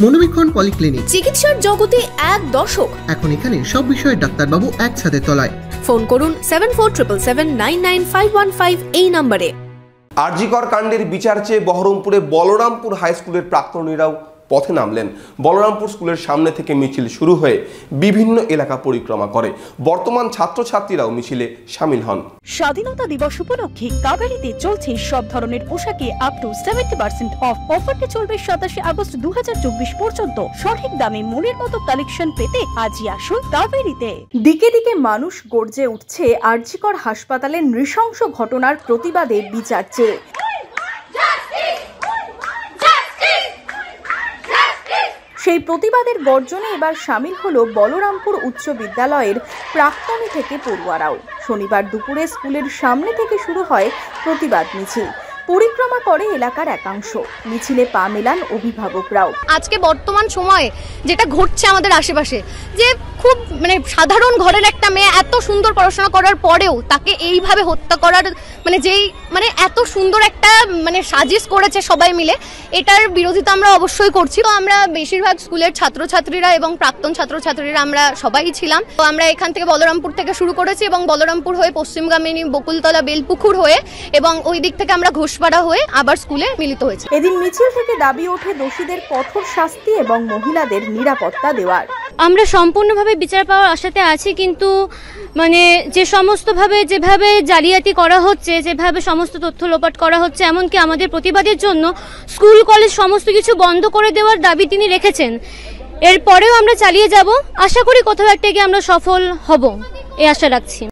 মনোবীক্ষণ polyclinic, চিকিৎসার জগতে এক দশক। এখন এখানে সব বিষয়ে ডাক্তারবাবু এক ছাদের তলায়। ফোন করুন 7477799515 এই নম্বরে। আরজিকর কাণ্ডের বিচার চেয়ে বহরমপুরে বলরামপুর হাই স্কুলের প্রাক্তনীরাও পথে নামলেন। বলরামপুর স্কুলের সামনে থেকে মিছিল শুরু হয়ে বিভিন্ন এলাকা পরিক্রমা করে। বর্তমান ছাত্রছাত্রীরাও মিছিলে সামিল হন। স্বাধীনতা দিবস উপলক্ষে কাবেরীতে চলছে সব ধরনের পোশাকে আপ টু 70% অফ। অফারটি চলবে 27 আগস্ট 2024 পর্যন্ত। সঠিক দামে মনের মতো কালেকশন পেতে আজই আসুন কাবেরীতে। দিকে দিকে মানুষ গর্জে উঠছে আরজিকর হাসপাতালের নৃশংস ঘটনার প্রতিবাদে বিচার চেয়ে। সেই প্রতিবাদের গর্জনে এবার সামিল হলো বলরামপুর উচ্চ বিদ্যালয়ের প্রাক্তনী থেকে পড়ুয়ারাও। শনিবার দুপুরে স্কুলের সামনে থেকে শুরু হয় প্রতিবাদ মিছিল। পরিক্রমা করে এলাকার একাংশ। মিছিলে পা মেলান অভিভাবকরাও। আজকে বর্তমান সময়ে যেটা ঘটছে আমাদের আশেপাশে, যে খুব সাধারণ ঘরের একটা মেয়ে এত সুন্দর পড়াশোনা করার পরেও তাকে এইভাবে হত্যা করার যেই এত সুন্দর একটা সাজিশ করেছে সবাই মিলে, এটার বিরোধিতা আমরা অবশ্যই করছি। তো আমরা বেশিরভাগ স্কুলের ছাত্রছাত্রীরা এবং প্রাক্তন ছাত্রছাত্রীরা আমরা সবাই ছিলাম। তো আমরা এখান থেকে বলরামপুর থেকে শুরু করেছি এবং বলরামপুর হয়ে পশ্চিমগামী বকুলতলা বেলপুকুর হয়ে এবং ওই দিক থেকে আমরা ঘোষপাড়া হয়ে আবার স্কুলে মিলিত হয়েছি। এদিন মিছিল থেকে দাবি ওঠে দোষীদের কঠোর শাস্তি এবং মহিলাদের নিরাপত্তা দেওয়ার। আমরা সম্পূর্ণভাবে বিচার পাওয়ার আশাতে আছি, কিন্তু যে সমস্তভাবে যেভাবে জালিয়াতি করা হচ্ছে, যেভাবে সমস্ত তথ্য লোপাট করা হচ্ছে, এমনকি আমাদের প্রতিবাদের জন্য স্কুল কলেজ সমস্ত কিছু বন্ধ করে দেওয়ার দাবি তিনি রেখেছেন। এরপরেও আমরা চালিয়ে যাব। আশা করি কোথাও একটা গিয়ে আমরা সফল হব, এই আশা রাখছি।